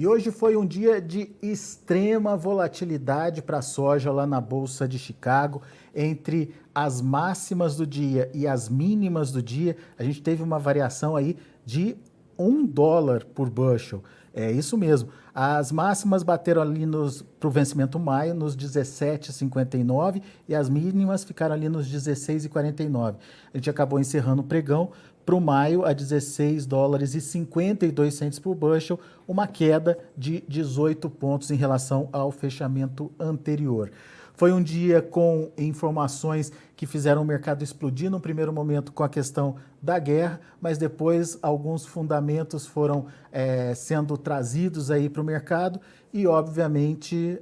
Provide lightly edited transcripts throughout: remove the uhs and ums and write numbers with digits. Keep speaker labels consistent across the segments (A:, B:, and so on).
A: E hoje foi um dia de extrema volatilidade para a soja lá na Bolsa de Chicago. Entre as máximas do dia e as mínimas do dia, a gente teve uma variação aí de $1 por bushel. É isso mesmo. As máximas bateram ali para o vencimento maio nos 17,59 e as mínimas ficaram ali nos 16,49. A gente acabou encerrando o pregão para o maio a $16,52 por bushel, uma queda de 18 pontos em relação ao fechamento anterior. Foi um dia com informações que fizeram o mercado explodir no primeiro momento com a questão da guerra, mas depois alguns fundamentos foram sendo trazidos aí para o mercado e, obviamente,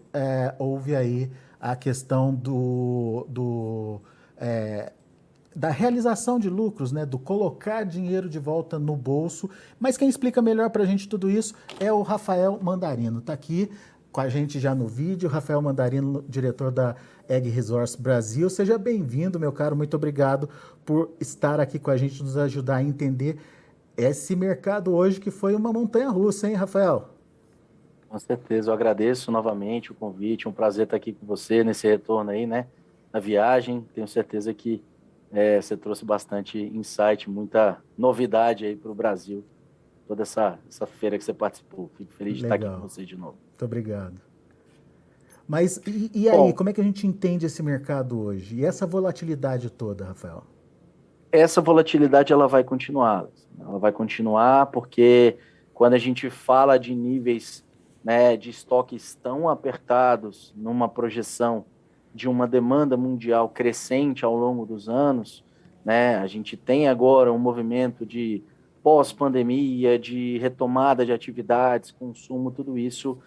A: houve aí a questão da realização de lucros, né, do colocar dinheiro de volta no bolso. Mas quem explica melhor para a gente tudo isso é o Rafael Mandarino. Está aqui com a gente já no vídeo. Rafael Mandarino, diretor da Ag Resource Brasil. Seja bem-vindo, meu caro. Muito obrigado por estar aqui com a gente, nos ajudar a entender esse mercado hoje que foi uma montanha-russa, hein, Rafael?
B: Com certeza, eu agradeço novamente o convite, um prazer estar aqui com você nesse retorno aí, né, na viagem. Tenho certeza que você trouxe bastante insight, muita novidade aí para o Brasil, toda essa feira que você participou. Fico feliz de estar aqui com
A: Legal.
B: você de novo.
A: Muito obrigado. Mas e aí,
B: Bom,
A: como é que a gente entende esse mercado hoje? E essa volatilidade toda, Rafael?
B: essa volatilidade ela vai continuar porque quando a gente fala de níveis, né, de estoques tão apertados numa projeção de uma demanda mundial crescente ao longo dos anos, né, a gente tem agora um movimento de pós-pandemia, de retomada de atividades, consumo, tudo isso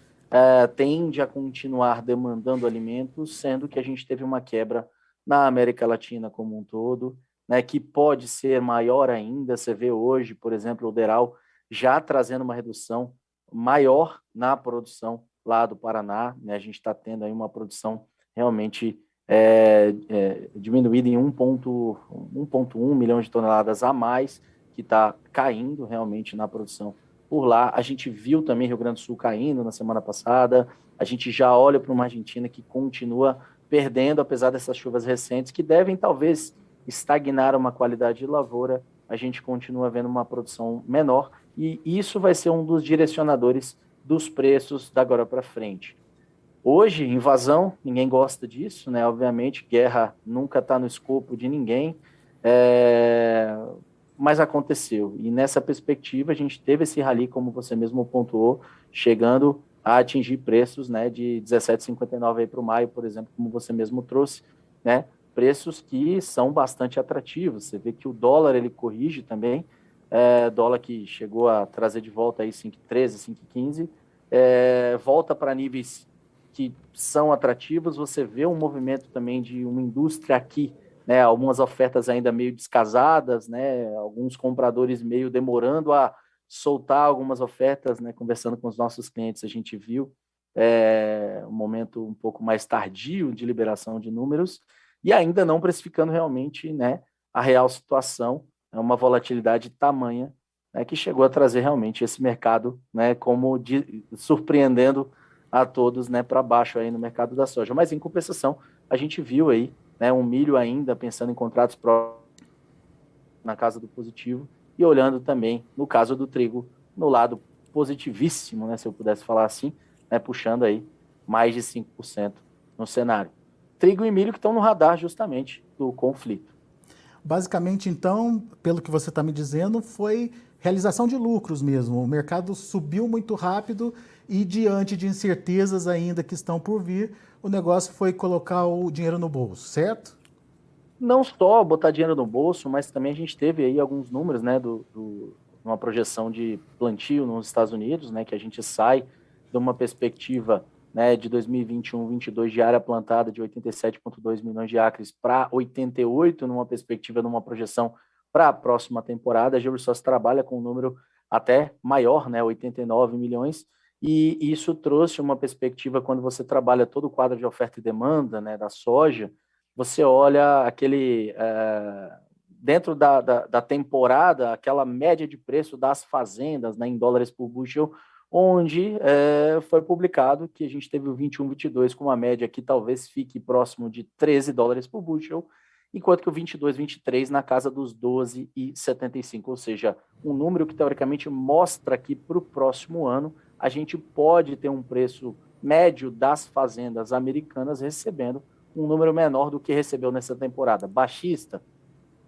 B: tende a continuar demandando alimentos, sendo que a gente teve uma quebra na América Latina como um todo, né, que pode ser maior ainda. Você vê hoje, por exemplo, o Deral já trazendo uma redução maior na produção lá do Paraná, né? A gente está tendo aí uma produção realmente diminuída em 1,1 milhão de toneladas a mais, que está caindo realmente na produção por lá. A gente viu também Rio Grande do Sul caindo na semana passada, a gente já olha para uma Argentina que continua perdendo, apesar dessas chuvas recentes, que devem talvez estagnar uma qualidade de lavoura, a gente continua vendo uma produção menor e isso vai ser um dos direcionadores dos preços da agora para frente. Hoje, invasão, ninguém gosta disso, né? Obviamente, guerra nunca está no escopo de ninguém, é... mas aconteceu. E nessa perspectiva, a gente teve esse rally, como você mesmo pontuou, chegando a atingir preços, né, de 17,59 para o maio, por exemplo, como você mesmo trouxe, né? Preços que são bastante atrativos. Você vê que o dólar ele corrige também, dólar que chegou a trazer de volta aí 5,13, 5,15, volta para níveis que são atrativos. Você vê um movimento também de uma indústria aqui, né, algumas ofertas ainda meio descasadas, né, alguns compradores meio demorando a soltar algumas ofertas, né, conversando com os nossos clientes, a gente viu um momento um pouco mais tardio de liberação de números e ainda não precificando realmente, né, a real situação, é uma volatilidade tamanha, né, que chegou a trazer realmente esse mercado, né, surpreendendo a todos, né, para baixo aí no mercado da soja. Mas em compensação, a gente viu aí, né, um milho ainda pensando em contratos na casa do positivo e olhando também no caso do trigo no lado positivíssimo, né, se eu pudesse falar assim, né, puxando aí mais de 5% no cenário. Trigo e milho que estão no radar justamente do conflito.
A: Basicamente, então, pelo que você está me dizendo, foi realização de lucros mesmo. O mercado subiu muito rápido e, diante de incertezas ainda que estão por vir, o negócio foi colocar o dinheiro no bolso, certo?
B: Não só botar dinheiro no bolso, mas também a gente teve aí alguns números, né, uma projeção de plantio nos Estados Unidos, né, que a gente sai de uma perspectiva, né, de 2021-22 de área plantada de 87,2 milhões de acres para 88, numa perspectiva, numa projeção para a próxima temporada. A GeoResource trabalha com um número até maior, né, 89 milhões, e isso trouxe uma perspectiva quando você trabalha todo o quadro de oferta e demanda, né, da soja. Você olha dentro da temporada, aquela média de preço das fazendas, né, em dólares por bushel, onde foi publicado que a gente teve o 21-22 com uma média que talvez fique próximo de $13 por bushel, enquanto que o 22-23 na casa dos 12,75, ou seja, um número que teoricamente mostra que para o próximo ano a gente pode ter um preço médio das fazendas americanas recebendo um número menor do que recebeu nessa temporada. Baixista?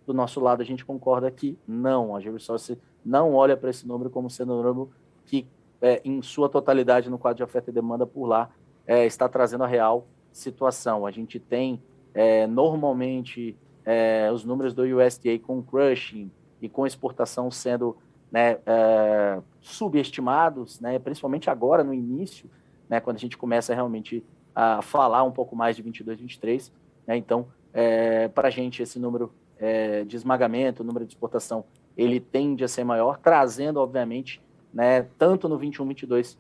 B: Do nosso lado, a gente concorda que não. A GeoResource não olha para esse número como sendo um número que, em sua totalidade, no quadro de oferta e demanda por lá, está trazendo a real situação. A gente tem, normalmente, os números do USDA com crushing e com exportação sendo, né, subestimados, né, principalmente agora, no início, né, quando a gente começa realmente a falar um pouco mais de 22, 23. Né, então, para a gente, esse número de esmagamento, o número de exportação, ele tende a ser maior, trazendo, obviamente, né, tanto no 21, 22,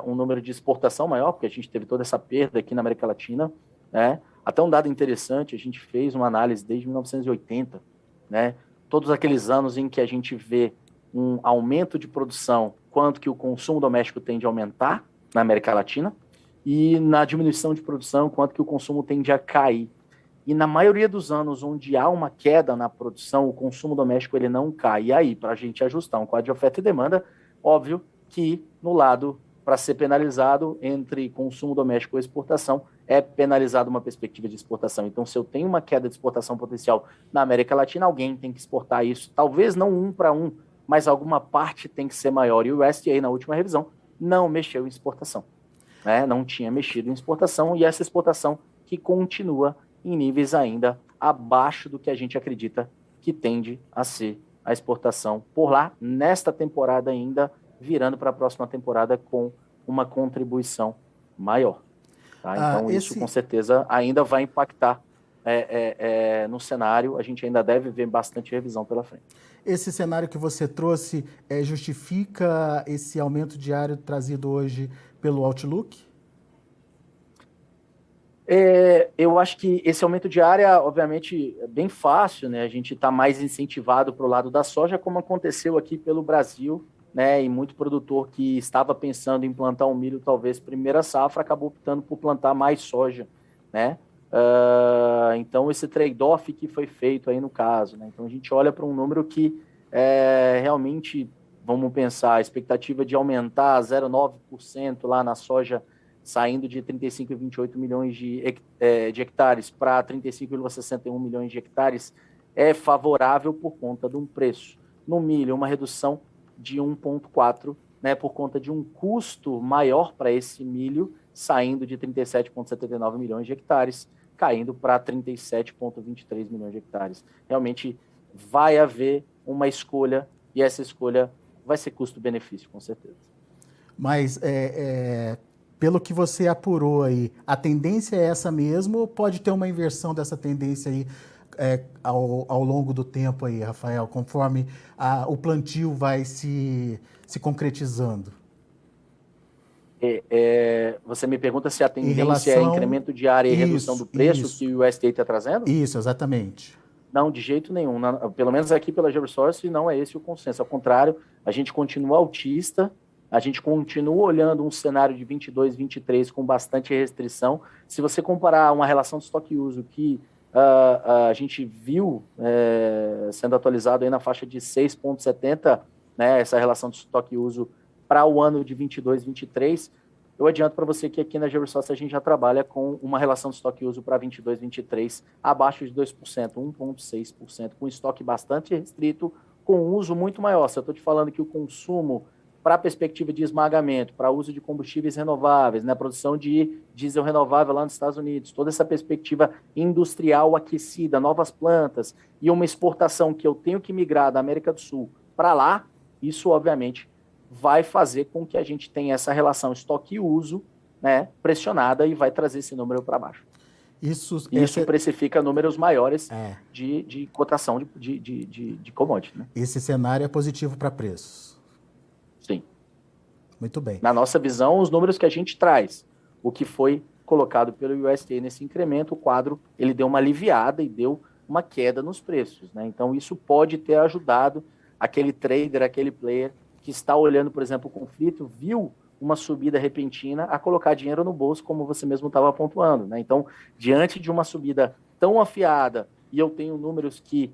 B: um número de exportação maior, porque a gente teve toda essa perda aqui na América Latina, né? Até um dado interessante, a gente fez uma análise desde 1980, né? Todos aqueles anos em que a gente vê um aumento de produção, quanto que o consumo doméstico tende a aumentar na América Latina, e na diminuição de produção, quanto que o consumo tende a cair. E na maioria dos anos onde há uma queda na produção, o consumo doméstico ele não cai. E aí, para a gente ajustar um quadro de oferta e demanda, óbvio que no lado para ser penalizado entre consumo doméstico e exportação, é penalizado uma perspectiva de exportação. Então, se eu tenho uma queda de exportação potencial na América Latina, alguém tem que exportar isso. Talvez não 1 para 1, mas alguma parte tem que ser maior. E o USDA, na última revisão, não mexeu em exportação. Né? Não tinha mexido em exportação, e essa exportação que continua em níveis ainda abaixo do que a gente acredita que tende a ser a exportação por lá, nesta temporada ainda, virando para a próxima temporada com uma contribuição maior. Tá? Então, isso com certeza ainda vai impactar no cenário, a gente ainda deve ver bastante revisão pela frente.
A: Esse cenário que você trouxe justifica esse aumento diário trazido hoje pelo Outlook?
B: Eu acho que esse aumento de área, obviamente, é bem fácil, né? A gente está mais incentivado para o lado da soja, como aconteceu aqui pelo Brasil, né? E muito produtor que estava pensando em plantar um milho, talvez primeira safra, acabou optando por plantar mais soja, né? Então, esse trade-off que foi feito aí no caso, né? Então, a gente olha para um número que realmente, vamos pensar, a expectativa de aumentar 0,9% lá na soja, saindo de 35,28 milhões de hectares para 35,61 milhões de hectares, é favorável por conta de um preço. No milho, uma redução de 1,4, né, por conta de um custo maior para esse milho, saindo de 37,79 milhões de hectares, caindo para 37,23 milhões de hectares. Realmente vai haver uma escolha, e essa escolha vai ser custo-benefício, com certeza.
A: Mas pelo que você apurou aí, a tendência é essa mesmo ou pode ter uma inversão dessa tendência aí ao longo do tempo aí, Rafael, conforme o plantio vai se concretizando?
B: Você me pergunta se a tendência é incremento de área e redução do preço que o USDA está trazendo?
A: Isso, exatamente.
B: Não, de jeito nenhum. Pelo menos aqui pela GeoResource não é esse o consenso. Ao contrário, a gente continua altista, a gente continua olhando um cenário de 22, 23 com bastante restrição. Se você comparar uma relação de estoque e uso que a gente viu sendo atualizado aí na faixa de 6,70, né, essa relação de estoque e uso para o ano de 22, 23, eu adianto para você que aqui na GeoResource a gente já trabalha com uma relação de estoque e uso para 22, 23 abaixo de 2%, 1,6%, com estoque bastante restrito, com uso muito maior. Se eu estou te falando que o consumo para a perspectiva de esmagamento, para uso de combustíveis renováveis, né, produção de diesel renovável lá nos Estados Unidos, toda essa perspectiva industrial aquecida, novas plantas e uma exportação que eu tenho que migrar da América do Sul para lá, isso obviamente vai fazer com que a gente tenha essa relação estoque e uso, né, pressionada, e vai trazer esse número para baixo. Isso precifica números maiores de cotação de commodity. Né?
A: Esse cenário é positivo para preços.
B: Sim.
A: Muito bem.
B: Na nossa visão, os números que a gente traz, o que foi colocado pelo USDA nesse incremento, o quadro ele deu uma aliviada e deu uma queda nos preços. Né? Então, isso pode ter ajudado aquele trader, aquele player que está olhando, por exemplo, o conflito, viu uma subida repentina a colocar dinheiro no bolso, como você mesmo estava pontuando, né? Então, diante de uma subida tão afiada, e eu tenho números que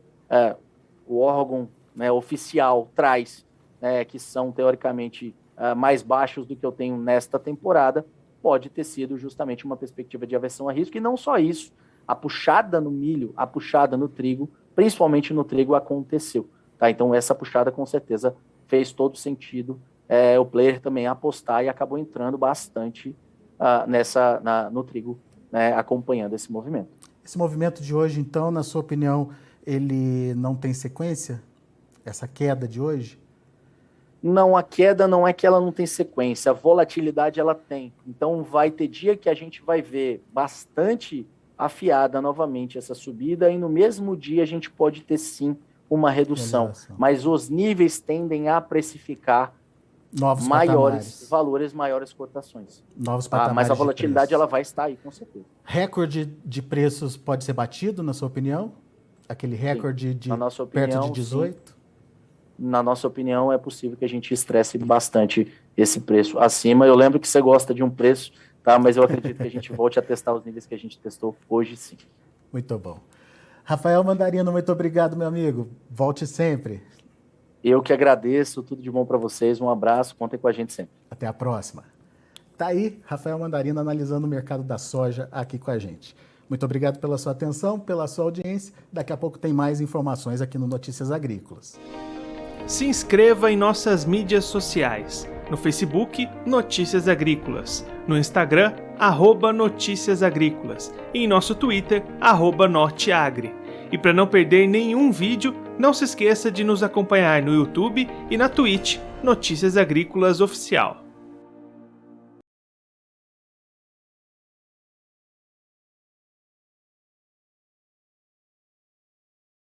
B: o órgão, né, oficial traz, que são teoricamente mais baixos do que eu tenho nesta temporada, pode ter sido justamente uma perspectiva de aversão a risco. E não só isso, a puxada no milho, a puxada no trigo, principalmente no trigo, aconteceu. Tá? Então, essa puxada, com certeza, fez todo sentido o player também apostar e acabou entrando bastante no trigo, né, acompanhando esse movimento.
A: Esse movimento de hoje, então, na sua opinião, ele não tem sequência? Essa queda de hoje?
B: Não, a queda não é que ela não tem sequência, a volatilidade ela tem. Então vai ter dia que a gente vai ver bastante afiada novamente essa subida e no mesmo dia a gente pode ter sim uma redução. Mas os níveis tendem a precificar
A: novos
B: maiores
A: patamares.
B: Valores, maiores cotações.
A: Novos patamares.
B: Mas a volatilidade ela vai estar aí, com certeza.
A: Recorde de preços pode ser batido, na sua opinião? Aquele recorde de perto de 18?
B: Sim. Na nossa opinião, é possível que a gente estresse bastante esse preço acima. Eu lembro que você gosta de um preço, tá? Mas eu acredito que a gente volte a testar os níveis que a gente testou hoje, sim.
A: Muito bom. Rafael Mandarino, muito obrigado, meu amigo. Volte sempre.
B: Eu que agradeço, tudo de bom para vocês, um abraço, contem com a gente sempre.
A: Até a próxima. Tá aí, Rafael Mandarino analisando o mercado da soja aqui com a gente. Muito obrigado pela sua atenção, pela sua audiência. Daqui a pouco tem mais informações aqui no Notícias Agrícolas.
C: Se inscreva em nossas mídias sociais. No Facebook, Notícias Agrícolas. No Instagram, @Notícias Agrícolas. E em nosso Twitter, @Norteagri. E para não perder nenhum vídeo, não se esqueça de nos acompanhar no YouTube e na Twitch, Notícias Agrícolas Oficial.